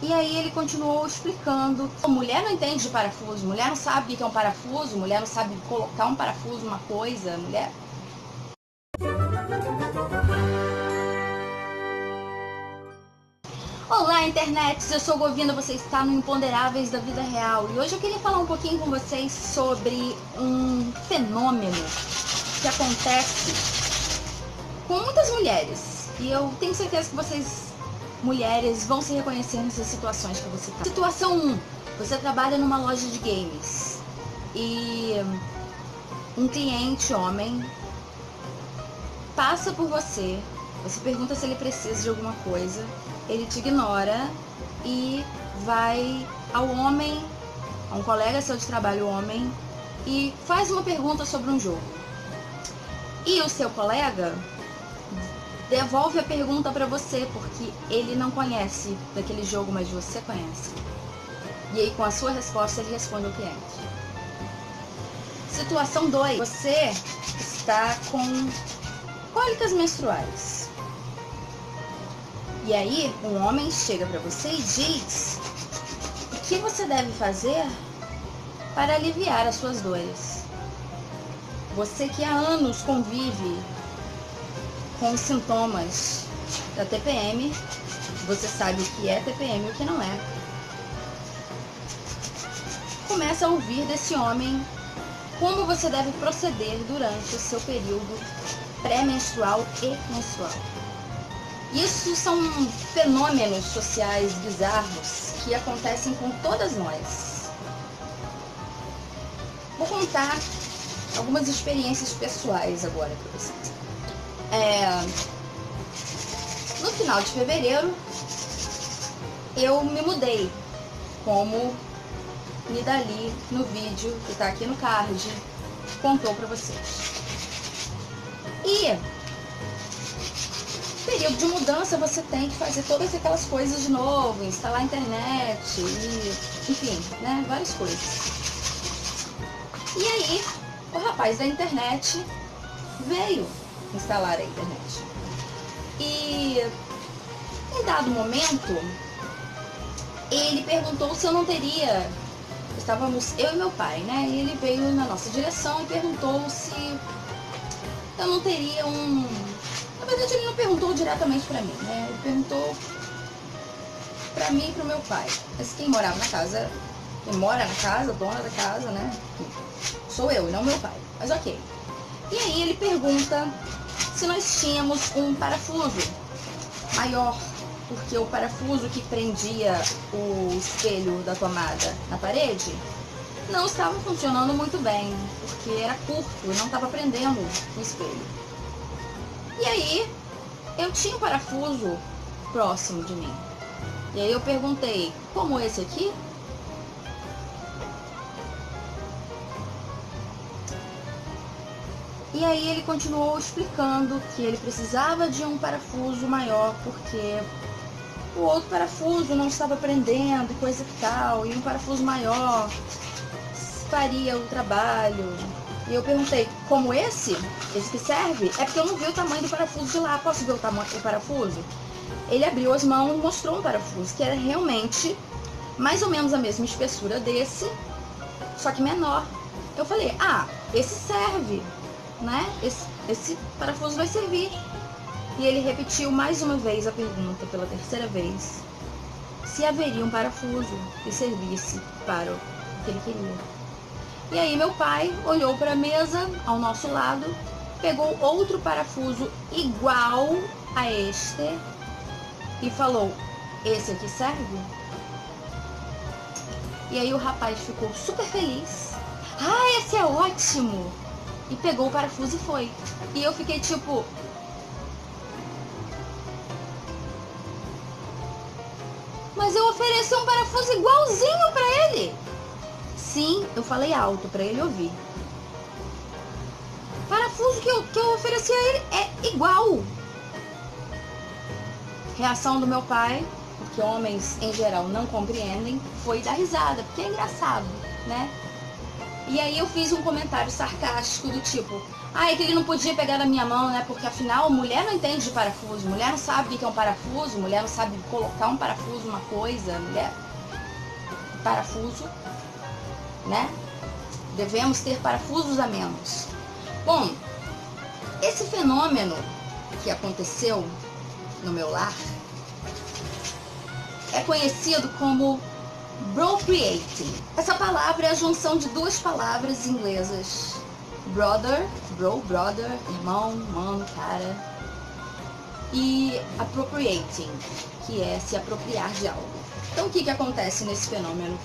E aí ele continuou explicando. A mulher não entende de parafuso, mulher não sabe o que é um parafuso, mulher não sabe colocar um parafuso, uma coisa, mulher... Olá, internet! Eu sou Govina, você está no Imponderáveis da Vida Real. E hoje eu queria falar um pouquinho com vocês sobre um fenômeno que acontece com muitas mulheres. E eu tenho certeza que vocês, mulheres, vão se reconhecer nessas situações que eu vou citar. Situação 1. Você trabalha numa loja de games e um cliente, homem, passa por você, você pergunta se ele precisa de alguma coisa, ele te ignora e vai ao homem, a um colega seu de trabalho, homem, e faz uma pergunta sobre um jogo. E o seu colega devolve a pergunta para você, porque ele não conhece daquele jogo, mas você conhece. E aí, com a sua resposta, ele responde ao cliente. Situação 2. Você está com cólicas menstruais. E aí, um homem chega para você e diz o que você deve fazer para aliviar as suas dores. Você que há anos convive com os sintomas da TPM, você sabe o que é TPM e o que não é. Começa a ouvir desse homem como você deve proceder durante o seu período pré-menstrual e menstrual. Isso são fenômenos sociais bizarros que acontecem com todas nós. Vou contar algumas experiências pessoais agora para vocês. No final de fevereiro, eu me mudei, como Nidali, no vídeo que está aqui no card, contou para vocês. E período de mudança você tem que fazer todas aquelas coisas de novo, instalar a internet, e, enfim, né, várias coisas. E aí, o rapaz da internet veio instalar a internet. E em dado momento, ele perguntou se eu não teria... Estávamos eu e meu pai, né? E ele veio na nossa direção e perguntou se eu não teria um... Na verdade, ele não perguntou diretamente pra mim, né? Ele perguntou pra mim e pro meu pai. Mas quem morava na casa, quem mora na casa, dona da casa, né? Sou eu e não meu pai. Mas ok. E aí ele pergunta se nós tínhamos um parafuso maior, porque o parafuso que prendia o espelho da tomada na parede não estava funcionando muito bem, porque era curto e não estava prendendo o espelho. E aí eu tinha um parafuso próximo de mim. E aí eu perguntei, como esse aqui? E aí ele continuou explicando que ele precisava de um parafuso maior, porque o outro parafuso não estava prendendo, coisa e tal, e um parafuso maior faria o trabalho. E eu perguntei, como esse? Esse que serve? É porque eu não vi o tamanho do parafuso de lá. Posso ver o parafuso? Ele abriu as mãos e mostrou um parafuso que era realmente mais ou menos a mesma espessura desse, só que menor. Eu falei, esse serve, né? Esse parafuso vai servir. E ele repetiu mais uma vez a pergunta, pela terceira vez, se haveria um parafuso que servisse para o que ele queria. E aí meu pai olhou para a mesa ao nosso lado, pegou outro parafuso igual a este e falou, esse aqui serve? E aí o rapaz ficou super feliz. Esse é ótimo! E pegou o parafuso e foi. E eu fiquei tipo... Mas eu ofereci um parafuso igualzinho pra ele. Sim, eu falei alto pra ele ouvir. O parafuso que eu ofereci a ele é igual. Reação do meu pai, porque homens em geral não compreendem, foi dar risada, porque é engraçado, né? E aí eu fiz um comentário sarcástico do tipo, Ah, é que ele não podia pegar na minha mão, né? Porque afinal, mulher não entende de parafuso, mulher não sabe o que é um parafuso, mulher não sabe colocar um parafuso numa coisa, mulher... Parafuso, né? Devemos ter parafusos a menos. Bom, esse fenômeno que aconteceu no meu lar é conhecido como bropriating. Essa palavra é a junção de duas palavras inglesas. Brother, brother, irmão, mano, cara. E appropriating, que é se apropriar de algo. Então o que acontece nesse fenômeno?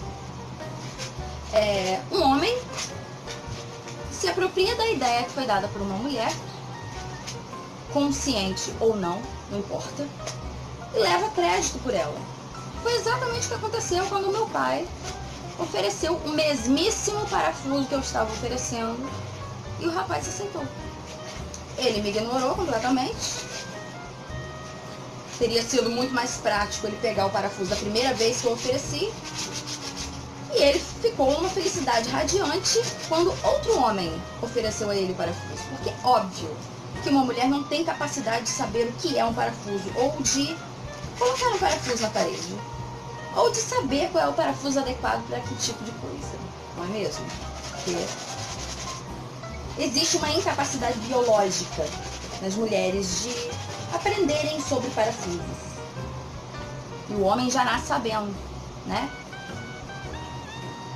Um homem se apropria da ideia que foi dada por uma mulher, consciente ou não, não importa, e leva crédito por ela. Foi exatamente o que aconteceu quando meu pai ofereceu o mesmíssimo parafuso que eu estava oferecendo e o rapaz aceitou. Ele me ignorou completamente. Teria sido muito mais prático ele pegar o parafuso da primeira vez que eu ofereci. E ele ficou numa felicidade radiante quando outro homem ofereceu a ele o parafuso. Porque, óbvio, que uma mulher não tem capacidade de saber o que é um parafuso, ou de colocar um parafuso na parede, ou de saber qual é o parafuso adequado para que tipo de coisa, não é mesmo? Porque existe uma incapacidade biológica nas mulheres de aprenderem sobre parafusos. E o homem já nasce sabendo, né?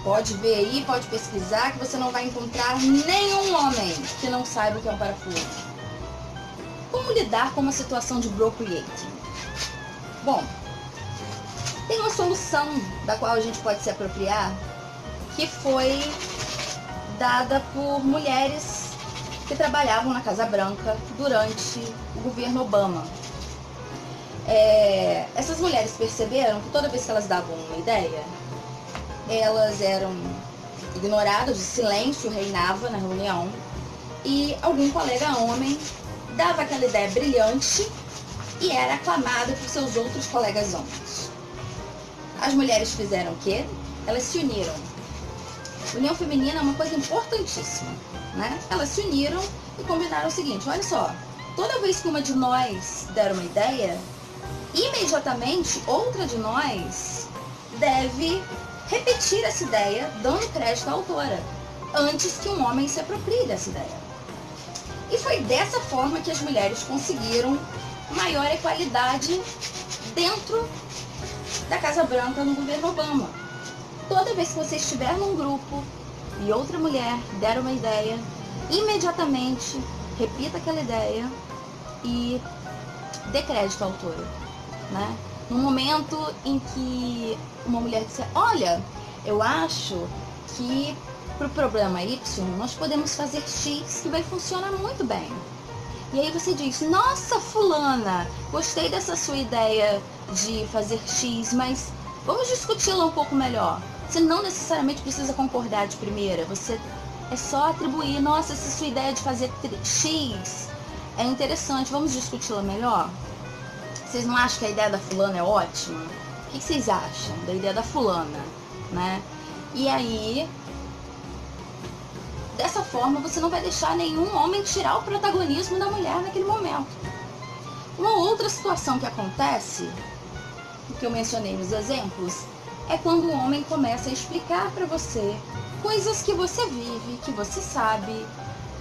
Pode ver aí, pode pesquisar, que você não vai encontrar nenhum homem que não saiba o que é um parafuso. Como lidar com uma situação de bropriating? Bom, tem uma solução da qual a gente pode se apropriar, que foi dada por mulheres que trabalhavam na Casa Branca durante o governo Obama. Essas mulheres perceberam que toda vez que elas davam uma ideia, elas eram ignoradas, o silêncio reinava na reunião e algum colega homem dava aquela ideia brilhante e era aclamada por seus outros colegas homens. As mulheres fizeram o quê? Elas se uniram. União feminina é uma coisa importantíssima, né? Elas se uniram e combinaram o seguinte: olha só, toda vez que uma de nós der uma ideia, imediatamente outra de nós deve repetir essa ideia, dando crédito à autora, antes que um homem se aproprie dessa ideia. E foi dessa forma que as mulheres conseguiram maior equalidade dentro da Casa Branca no governo Obama. Toda vez que você estiver num grupo e outra mulher der uma ideia, imediatamente repita aquela ideia e dê crédito à autora, né? No momento em que uma mulher disser: olha, eu acho que para o problema Y nós podemos fazer X que vai funcionar muito bem. E aí você diz: nossa, fulana, gostei dessa sua ideia de fazer X, mas vamos discuti-la um pouco melhor. Você não necessariamente precisa concordar de primeira, você é só atribuir: nossa, essa sua ideia de fazer X é interessante, vamos discuti-la melhor? Vocês não acham que a ideia da fulana é ótima? O que vocês acham da ideia da fulana, né? E aí, dessa forma, você não vai deixar nenhum homem tirar o protagonismo da mulher naquele momento. Uma outra situação que acontece, que eu mencionei nos exemplos, é quando o homem começa a explicar para você coisas que você vive, que você sabe,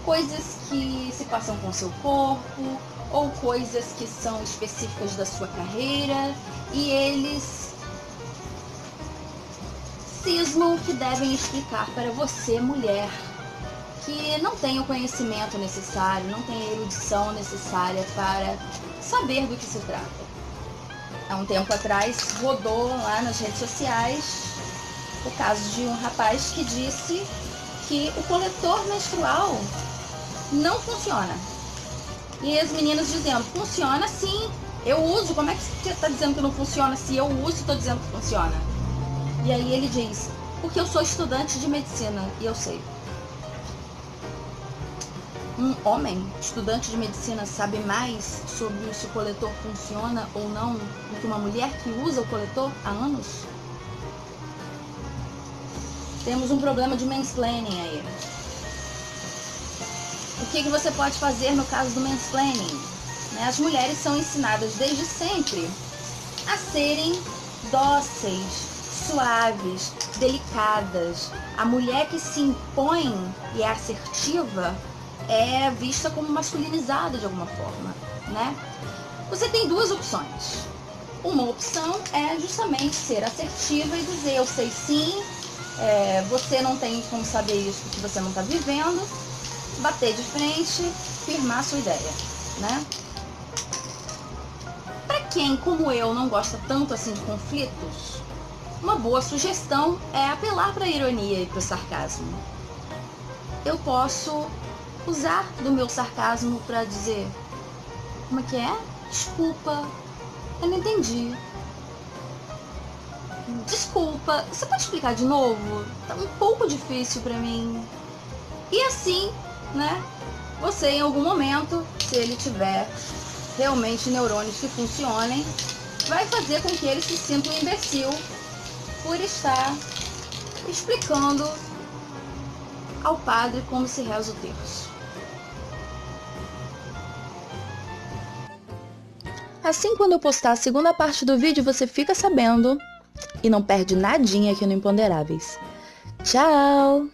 coisas que se passam com o seu corpo, ou coisas que são específicas da sua carreira, e eles cismam que devem explicar para você, mulher, que não tem o conhecimento necessário, não tem a erudição necessária para saber do que se trata. Há um tempo atrás rodou lá nas redes sociais o caso de um rapaz que disse que o coletor menstrual não funciona. E as meninas dizendo: funciona sim, eu uso, como é que você está dizendo que não funciona se eu uso e estou dizendo que funciona? E aí ele diz: porque eu sou estudante de medicina e eu sei. Um homem, estudante de medicina, sabe mais sobre se o coletor funciona ou não do que uma mulher que usa o coletor há anos? Temos um problema de mansplaining aí. O que você pode fazer no caso do mansplaining? Né? As mulheres são ensinadas desde sempre a serem dóceis, suaves, delicadas. A mulher que se impõe e é assertiva é vista como masculinizada de alguma forma, né? Você tem duas opções. Uma opção é justamente ser assertiva e dizer: eu sei sim, você não tem como saber isso porque você não está vivendo. Bater de frente, firmar a sua ideia, né? Para quem, como eu, não gosta tanto assim de conflitos, uma boa sugestão é apelar para a ironia e para o sarcasmo. Eu posso usar do meu sarcasmo para dizer: como é que é? Desculpa, eu não entendi. Desculpa, você pode explicar de novo? Tá um pouco difícil para mim. E assim, né? Você em algum momento, se ele tiver realmente neurônios que funcionem, vai fazer com que ele se sinta um imbecil por estar explicando ao padre como se reza o terço. Assim, quando eu postar a segunda parte do vídeo, você fica sabendo e não perde nadinha aqui no Imponderáveis. Tchau!